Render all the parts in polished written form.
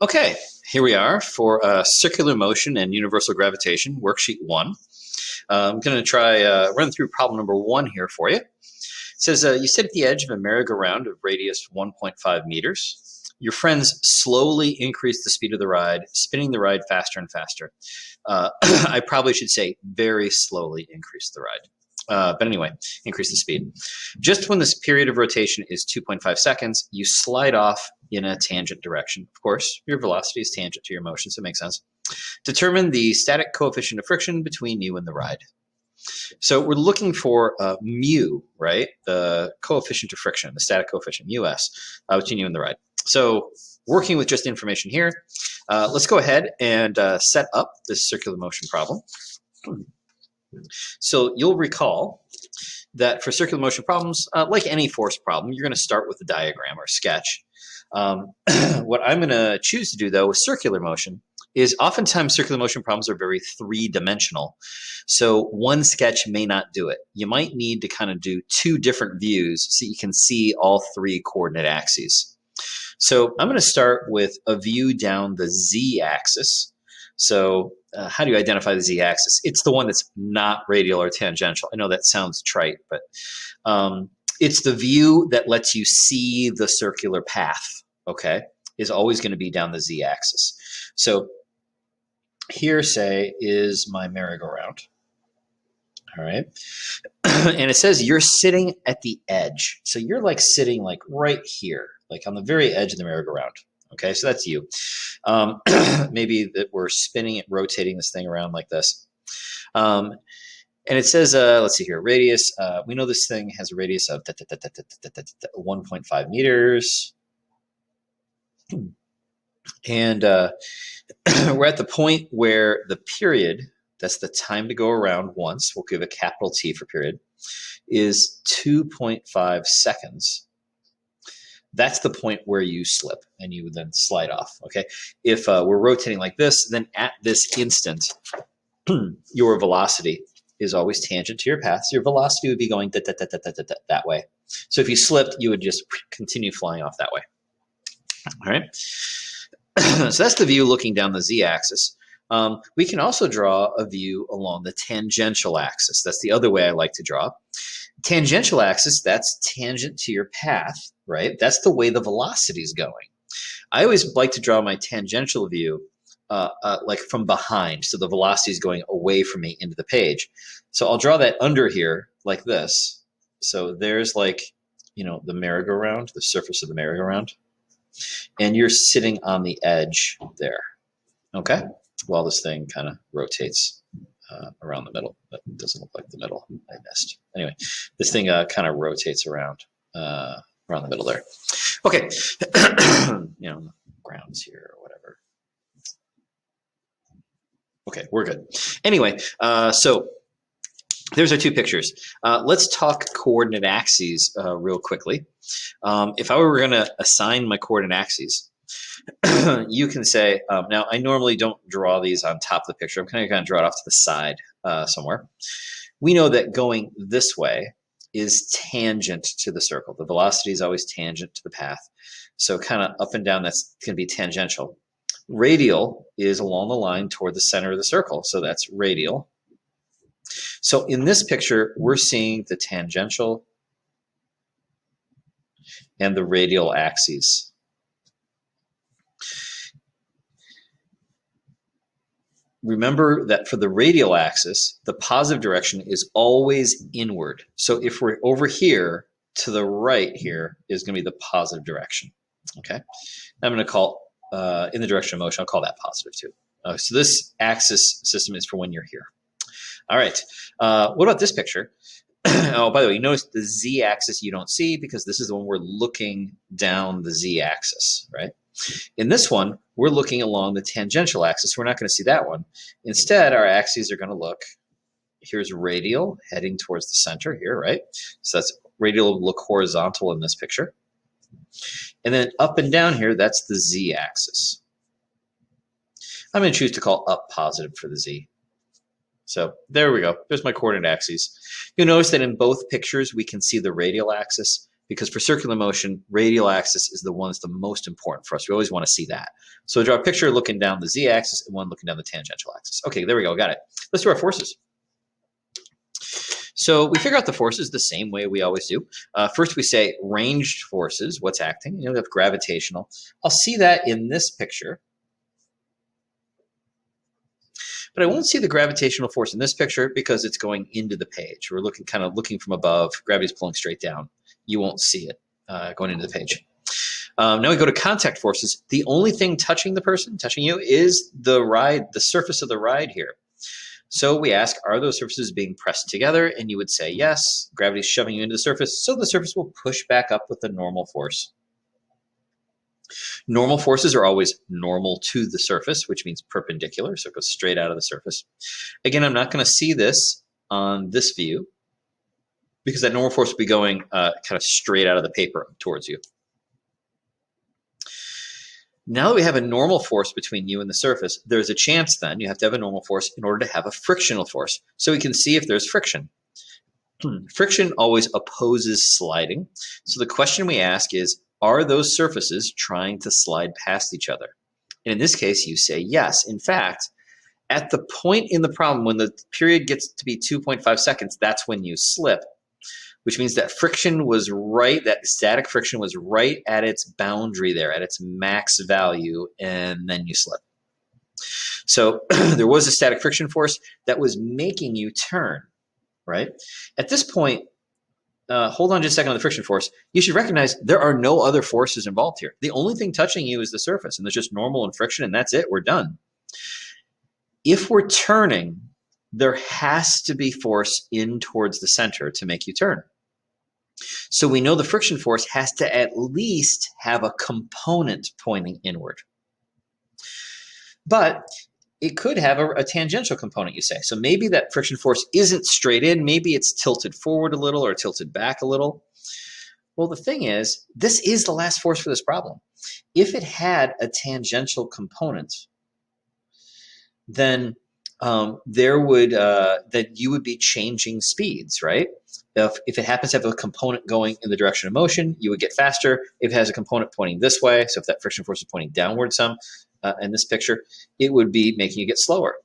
Okay, here we are for circular motion and universal gravitation, worksheet 1. I'm going to try run through problem number 1 here for you. It says you sit at the edge of a merry-go-round of radius 1.5 meters. Your friends slowly increase the speed of the ride, spinning the ride faster and faster. I probably should say very slowly increase the ride. But anyway, increase the speed. Just when this period of rotation is 2.5 seconds, you slide off in a tangent direction. Of course, your velocity is tangent to your motion, so it makes sense. Determine the static coefficient of friction between you and the ride. So we're looking for mu, right? The coefficient of friction, the static coefficient, mus, between you and the ride. So working with just information here, let's go ahead and set up this circular motion problem. So you'll recall that for circular motion problems, like any force problem, you're going to start with a diagram or a sketch. What I'm going to choose to do, though, with circular motion is oftentimes circular motion problems are very three-dimensional. So one sketch may not do it. You might need to kind of do two different views so you can see all three coordinate axes. So I'm going to start with a view down the z-axis. So how do you identify the z-axis? It's the one that's not radial or tangential. I know that sounds trite, but it's the view that lets you see the circular path, okay, is always going to be down the z-axis. So here, say, is my merry-go-round, all right? And it says you're sitting at the edge. So you're like sitting like right here, like on the very edge of the merry-go-round. Okay, so that's you. Maybe that we're spinning it, rotating this thing around like this. And it says, let's see here, radius. We know this thing has a radius of 1.5 meters. And we're at the point where the period, that's the time to go around once, we'll give a capital T for period, is 2.5 seconds. That's the point where you slip and you would then slide off, okay? If we're rotating like this, then at this instant, your velocity is always tangent to your path. So your velocity would be going that way. So if you slipped, you would just continue flying off that way, all right? So that's the view looking down the z-axis. We can also draw a view along the tangential axis. That's the other way I like to draw. Tangential axis, that's tangent to your path, right? That's the way the velocity is going. I always like to draw my tangential view like from behind, so the velocity is going away from me into the page. So I'll draw that under here like this. So there's like, you know, the merry-go-round, the surface of the merry-go-round, and you're sitting on the edge there, okay? While this thing kind of rotates around the middle. That doesn't look like the middle I missed. Anyway, this thing kind of rotates around the middle there. Okay, you know, grounds here or whatever. Okay, we're good. Anyway, so there's our two pictures. Let's talk coordinate axes real quickly. If I were going to assign my coordinate axes, you can say, now I normally don't draw these on top of the picture. I'm kind of going to draw it off to the side somewhere. We know that going this way is tangent to the circle. The velocity is always tangent to the path. So kind of up and down, that's going to be tangential. Radial is along the line toward the center of the circle. So that's radial. So in this picture, we're seeing the tangential and the radial axes. Remember that for the radial axis, the positive direction is always inward. So if we're over here, to the right here is going to be the positive direction, okay? I'm going to call, in the direction of motion, I'll call that positive too. So this axis system is for when you're here. All right, what about this picture? Oh, by the way, you notice the z-axis you don't see because this is the one we're looking down the z-axis, right? In this one, we're looking along the tangential axis. We're not going to see that one. Instead, our axes are going to look, here's radial heading towards the center here, right? So that's radial will look horizontal in this picture. And then up and down here, that's the z-axis. I'm going to choose to call up positive for the z. So there we go. There's my coordinate axes. You'll notice that in both pictures, we can see the radial axis because for circular motion, radial axis is the one that's the most important for us. We always want to see that. So I draw a picture looking down the z-axis and one looking down the tangential axis. Okay, there we go, got it. Let's do our forces. So we figure out the forces the same way we always do. First we say ranged forces, what's acting? We have gravitational. I'll see that in this picture. But I won't see the gravitational force in this picture because it's going into the page. We're kind of looking from above. Gravity's pulling straight down. You won't see it going into the page. Now we go to contact forces. The only thing touching the person, touching you, is the surface of the ride here. So we ask, are those surfaces being pressed together? And you would say yes. Gravity's shoving you into the surface, so the surface will push back up with the normal force. Normal forces are always normal to the surface, which means perpendicular, so it goes straight out of the surface. Again, I'm not going to see this on this view because that normal force will be going kind of straight out of the paper towards you. Now that we have a normal force between you and the surface, there's a chance then you have to have a normal force in order to have a frictional force. So we can see if there's friction. Friction always opposes sliding. So the question we ask is, are those surfaces trying to slide past each other? And in this case, you say yes. In fact, at the point in the problem when the period gets to be 2.5 seconds, that's when you slip, which means that friction was right, that static friction was right at its boundary there, at its max value, and then you slip. So there was a static friction force that was making you turn, right? At this point, hold on just a second on the friction force. You should recognize there are no other forces involved here. The only thing touching you is the surface, and there's just normal and friction, and that's it. We're done. If we're turning, there has to be force in towards the center to make you turn. So we know the friction force has to at least have a component pointing inward. But it could have a tangential component, you say. So maybe that friction force isn't straight in. Maybe it's tilted forward a little or tilted back a little. Well, the thing is, this is the last force for this problem. If it had a tangential component, then that you would be changing speeds, right? If it happens to have a component going in the direction of motion, you would get faster. If it has a component pointing this way, so if that friction force is pointing downward some in this picture, it would be making you get slower.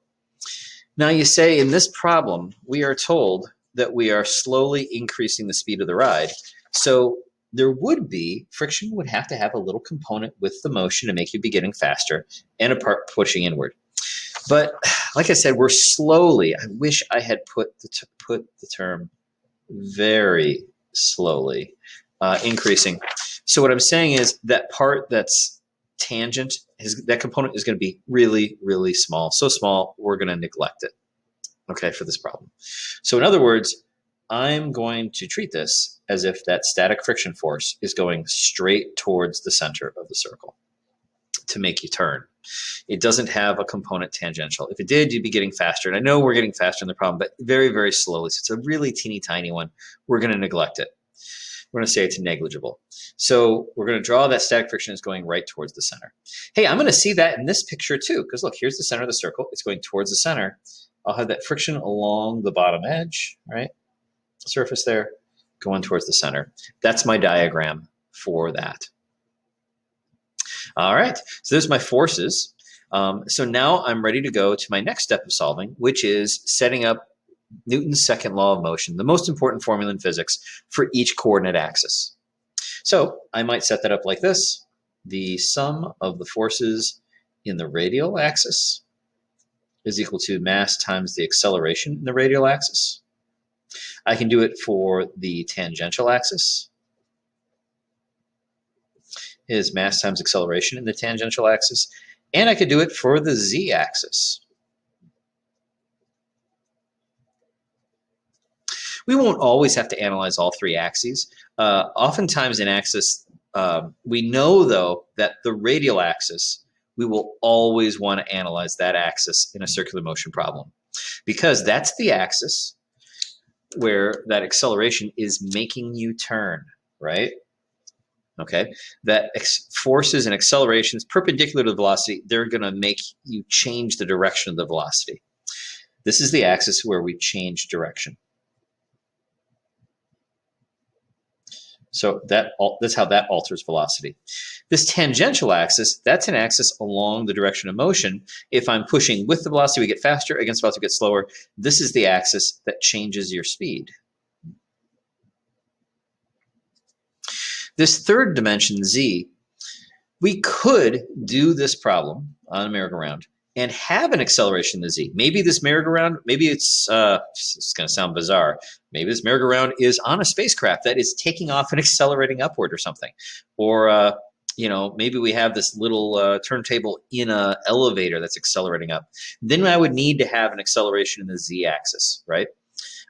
Now you say in this problem, we are told that we are slowly increasing the speed of the ride. So there would be, friction would have to have a little component with the motion to make you be getting faster and a part pushing inward. But like I said, we're slowly, I wish I had put the term very slowly increasing. So what I'm saying is that part that's tangent, that component is going to be really, really small. So small, we're going to neglect it, okay, for this problem. So in other words, I'm going to treat this as if that static friction force is going straight towards the center of the circle to make you turn. It doesn't have a component tangential. If it did, you'd be getting faster. And I know we're getting faster in the problem, but very, very slowly. So it's a really teeny tiny one. We're going to neglect it. We're going to say it's negligible. So we're going to draw that static friction is going right towards the center. Hey, I'm going to see that in this picture too, because look, here's the center of the circle. It's going towards the center. I'll have that friction along the bottom edge, right? Surface there, going towards the center. That's my diagram for that. All right, so there's my forces. So now I'm ready to go to my next step of solving, which is setting up Newton's second law of motion, the most important formula in physics for each coordinate axis. So I might set that up like this. The sum of the forces in the radial axis is equal to mass times the acceleration in the radial axis. I can do it for the tangential axis. Is mass times acceleration in the tangential axis. And I could do it for the z-axis. We won't always have to analyze all three axes. Oftentimes in axis, we know, though, that the radial axis, we will always want to analyze that axis in a circular motion problem, because that's the axis where that acceleration is making you turn, right? Okay, that forces and accelerations perpendicular to the velocity, they're going to make you change the direction of the velocity. This is the axis where we change direction. So that's how that alters velocity. This tangential axis, that's an axis along the direction of motion. If I'm pushing with the velocity, we get faster. Against velocity, we get slower. This is the axis that changes your speed. This third dimension, z, we could do this problem on a merry-go-round and have an acceleration to z. Maybe this merry-go-round, maybe it's going to sound bizarre. Maybe this merry-go-round is on a spacecraft that is taking off and accelerating upward or something. Or, you know, maybe we have this little turntable in an elevator that's accelerating up. Then I would need to have an acceleration in the z-axis, right?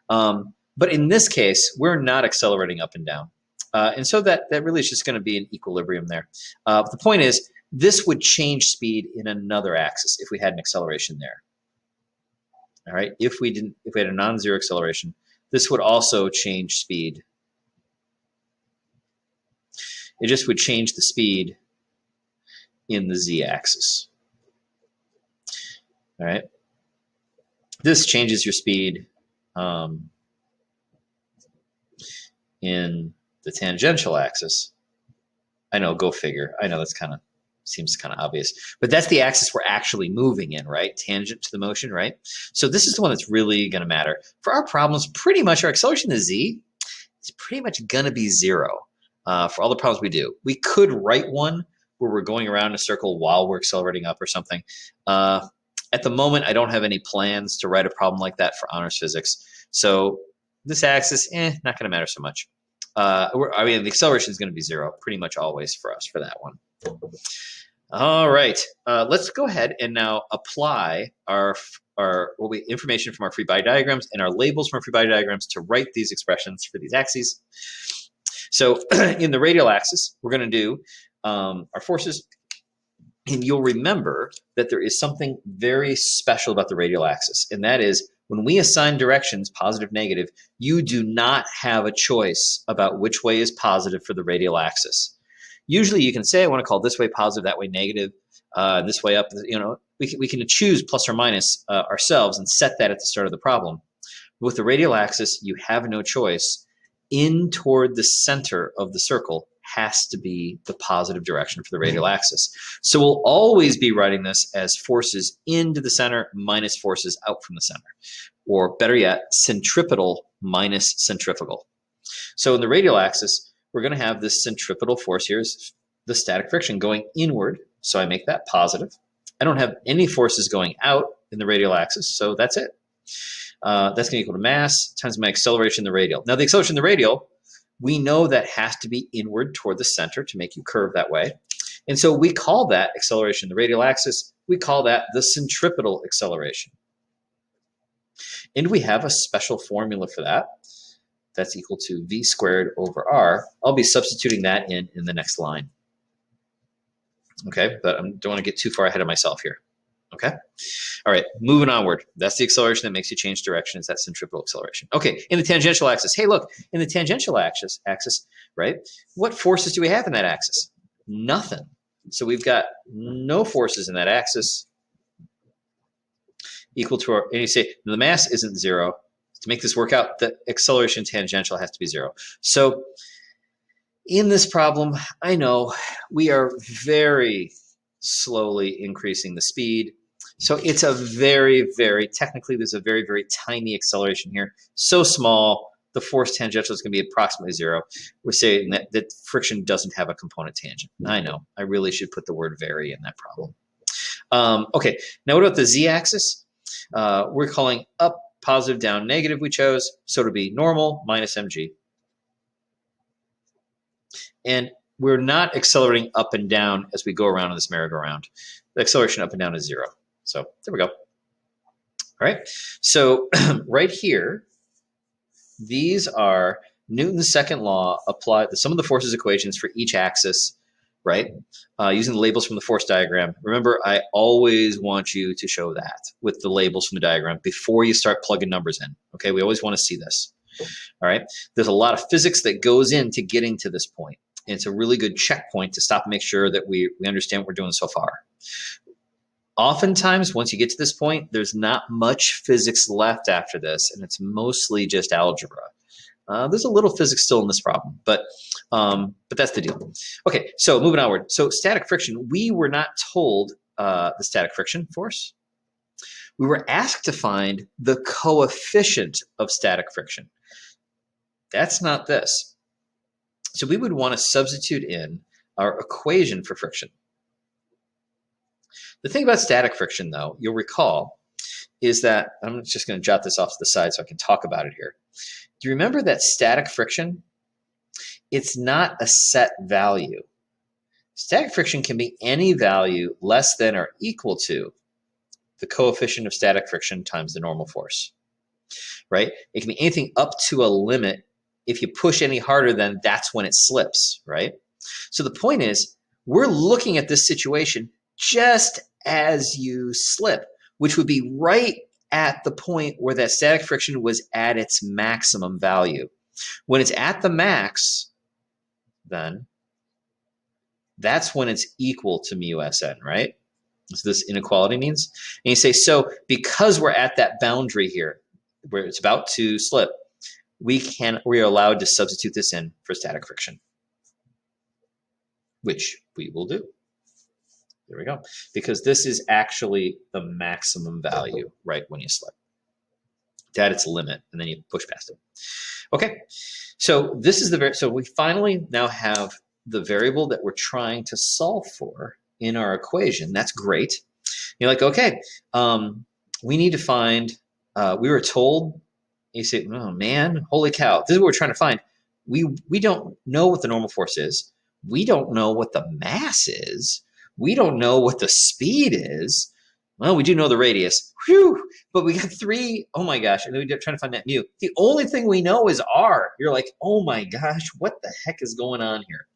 But in this case, we're not accelerating up and down. And so that really is just going to be an equilibrium there. The point is, this would change speed in another axis if we had an acceleration there. All right, if we had a non-zero acceleration, this would also change speed. It just would change the speed in the z-axis. All right, this changes your speed in the tangential axis. I know, go figure. I know that's seems kind of obvious, but that's the axis we're actually moving in, right? Tangent to the motion, right? So this is the one that's really going to matter. For our problems, pretty much our acceleration to z is pretty much going to be 0 for all the problems we do. We could write one where we're going around in a circle while we're accelerating up or something. At the moment, I don't have any plans to write a problem like that for honors physics. So this axis, not going to matter so much. I mean, the acceleration is going to be 0 pretty much always for us for that one. All right, let's go ahead and now apply our information from our free body diagrams and our labels from our free body diagrams to write these expressions for these axes. So in the radial axis, we're going to do our forces. And you'll remember that there is something very special about the radial axis, and that is when we assign directions, positive, negative, you do not have a choice about which way is positive for the radial axis. Usually you can say, I want to call this way positive, that way negative, this way up. You know, we can choose plus or minus ourselves and set that at the start of the problem. With the radial axis, you have no choice. In toward the center of the circle has to be the positive direction for the radial axis. So we'll always be writing this as forces into the center minus forces out from the center. Or better yet, centripetal minus centrifugal. So in the radial axis, we're going to have this centripetal force here is the static friction going inward. So I make that positive. I don't have any forces going out in the radial axis, so that's it. That's going to equal to mass times my acceleration in the radial. Now the acceleration in the radial, we know that has to be inward toward the center to make you curve that way. And so we call that acceleration in the radial axis, we call that the centripetal acceleration. And we have a special formula for that. That's equal to v squared over r. I'll be substituting that in the next line. Okay, but I don't want to get too far ahead of myself here. Okay, all right, moving onward. That's the acceleration that makes you change direction. It's that centripetal acceleration. Okay, in the tangential axis. Hey, look, in the tangential axis, right? What forces do we have in that axis? Nothing. So we've got no forces in that axis equal to our, and you say the mass isn't 0. To make this work out, the acceleration tangential has to be 0. So in this problem, I know we are very slowly increasing the speed. So it's a very, very, technically there's a very, very tiny acceleration here. So small, the force tangential is going to be approximately 0. We're saying that friction doesn't have a component tangent. I know, I really should put the word very in that problem. Okay, now what about the z-axis? We're calling up, positive, down, negative we chose. So it'll be normal minus mg. And we're not accelerating up and down as we go around in this merry-go-round. The acceleration up and down is 0. So there we go. All right. So right here, these are Newton's second law applied to some of the forces equations for each axis, right? Using the labels from the force diagram. Remember, I always want you to show that with the labels from the diagram before you start plugging numbers in. Okay, we always want to see this. All right. There's a lot of physics that goes into getting to this point. And it's a really good checkpoint to stop and make sure that we understand what we're doing so far. Oftentimes, once you get to this point, there's not much physics left after this, and it's mostly just algebra. There's a little physics still in this problem, but that's the deal. Okay, so moving onward. So static friction, we were not told the static friction force. We were asked to find the coefficient of static friction. That's not this. So we would want to substitute in our equation for friction. The thing about static friction, though, you'll recall, is that, I'm just going to jot this off to the side so I can talk about it here. Do you remember that static friction? It's not a set value. Static friction can be any value less than or equal to the coefficient of static friction times the normal force, right? It can be anything up to a limit. If you push any harder, then that's when it slips, right? So the point is, we're looking at this situation just as you slip, which would be right at the point where that static friction was at its maximum value. When it's at the max, then that's when it's equal to mu Sn, right? So this inequality means. And you say, so because we're at that boundary here, where it's about to slip, we are allowed to substitute this in for static friction, which we will do. There we go. Because this is actually the maximum value, right, when you slip. It's at its limit, and then you push past it. Okay, so this is so we finally now have the variable that we're trying to solve for in our equation. That's great. You're like, okay, we need to find, we were told, you say, oh man, holy cow, this is what we're trying to find. We don't know what the normal force is. We don't know what the mass is. We don't know what the speed is. Well, we do know the radius. Whew, but we got 3, oh my gosh, and then we're trying to find that mu. The only thing we know is r. You're like, oh my gosh, what the heck is going on here?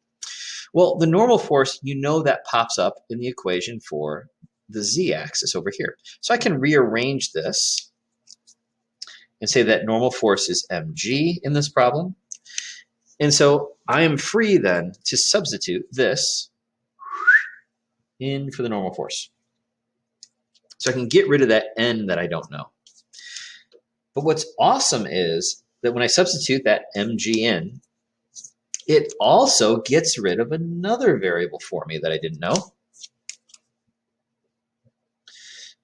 Well, the normal force, you know that pops up in the equation for the z-axis over here. So I can rearrange this and say that normal force is mg in this problem. And so I am free then to substitute this in for the normal force. So I can get rid of that n that I don't know. But what's awesome is that when I substitute that mg in, it also gets rid of another variable for me that I didn't know.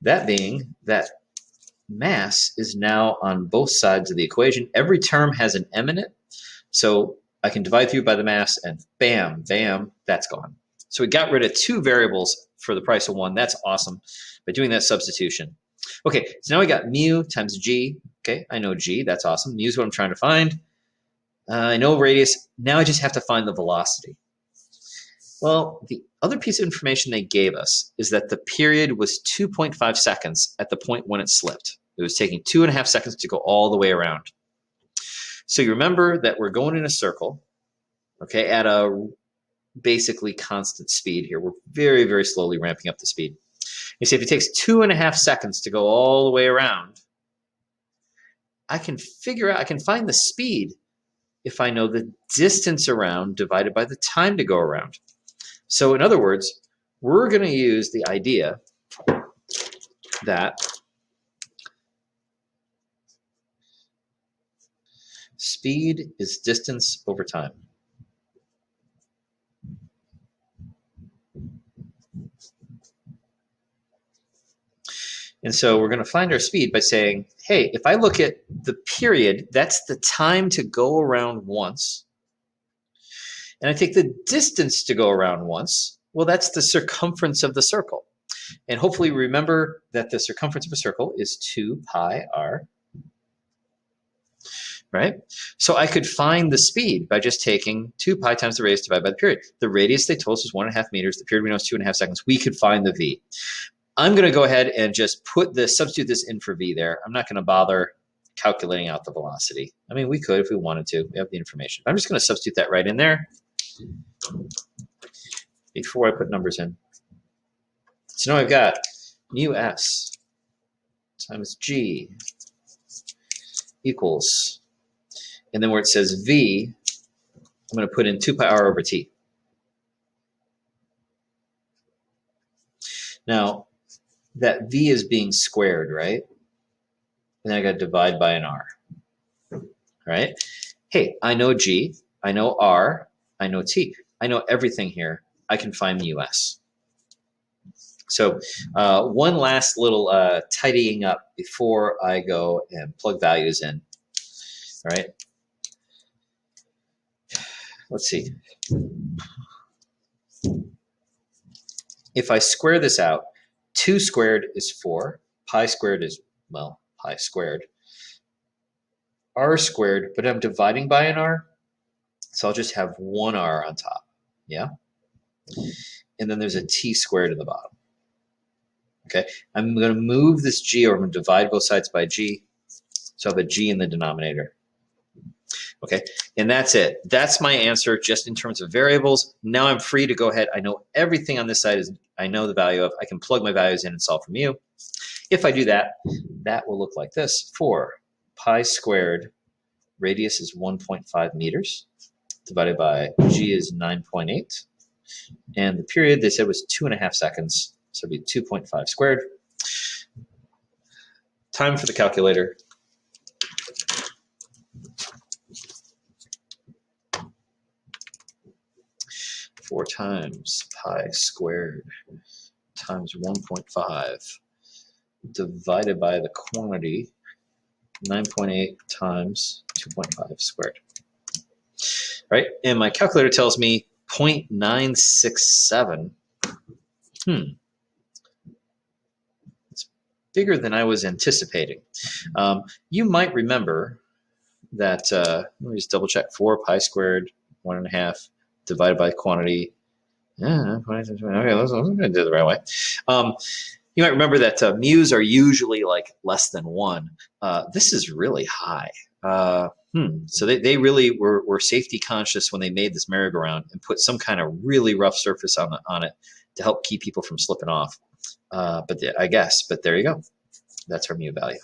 That being that mass is now on both sides of the equation. Every term has an m in it. So I can divide through by the mass and bam, bam, that's gone. So we got rid of 2 variables for the price of 1. That's awesome by doing that substitution. Okay, so now we got mu times g. Okay, I know g, that's awesome. Mu is what I'm trying to find. I know radius. Now I just have to find the velocity. Well, the other piece of information they gave us is that the period was 2.5 seconds at the point when it slipped. It was taking 2.5 seconds to go all the way around. So you remember that we're going in a circle, okay, at a basically constant speed here. We're very, very slowly ramping up the speed. You see, if it takes 2.5 seconds to go all the way around, I can find the speed if I know the distance around divided by the time to go around. So in other words, we're going to use the idea that speed is distance over time. And so we're going to find our speed by saying, hey, if I look at the period, that's the time to go around once. And I take the distance to go around once. Well, that's the circumference of the circle. And hopefully remember that the circumference of a circle is 2 pi r. Right? So I could find the speed by just taking 2 pi times the radius divided by the period. The radius they told us was 1.5 meters. The period we know is 2.5 seconds. We could find the v. I'm going to go ahead and just substitute this in for v there. I'm not going to bother calculating out the velocity. I mean, we could if we wanted to. We have the information. I'm just going to substitute that right in there before I put numbers in. So now I've got mu s times g equals, and then where it says v, I'm going to put in 2 pi r over t. Now, that v is being squared, right? And then I got to divide by an r, right? hey, I know G, I know R, I know T. I know everything here. I can find US. So one last little tidying up before I go and plug values in. All right. Let's see. If I square this out, 2 squared is 4. Pi squared is, well, pi squared. R squared, but I'm dividing by an R, so I'll just have 1 R on top. Yeah? And then there's a T squared in the bottom. Okay? I'm going to move this G, or I'm going to divide both sides by G, so I have a G in the denominator. Okay, and that's it. That's my answer just in terms of variables. Now I'm free to go ahead. I know everything on this side is I know the value of. I can plug my values in and solve for mu. If I do that, that will look like this. 4 pi squared, radius is 1.5 meters, divided by G is 9.8. And the period they said was 2.5 seconds, so it'd be 2.5 squared. Time for the calculator. 4 times pi squared times 1.5 divided by the quantity, 9.8 times 2.5 squared. Right? And my calculator tells me 0.967. It's bigger than I was anticipating. You might remember that, let me just double check, 4 pi squared, 1.5 divided by quantity. Yeah, okay, let's do it the right way. You might remember that mu's are usually like less than 1. This is really high. So they really were safety conscious when they made this merry-go-round and put some kind of really rough surface on it to help keep people from slipping off. I guess, but there you go. That's our mu value.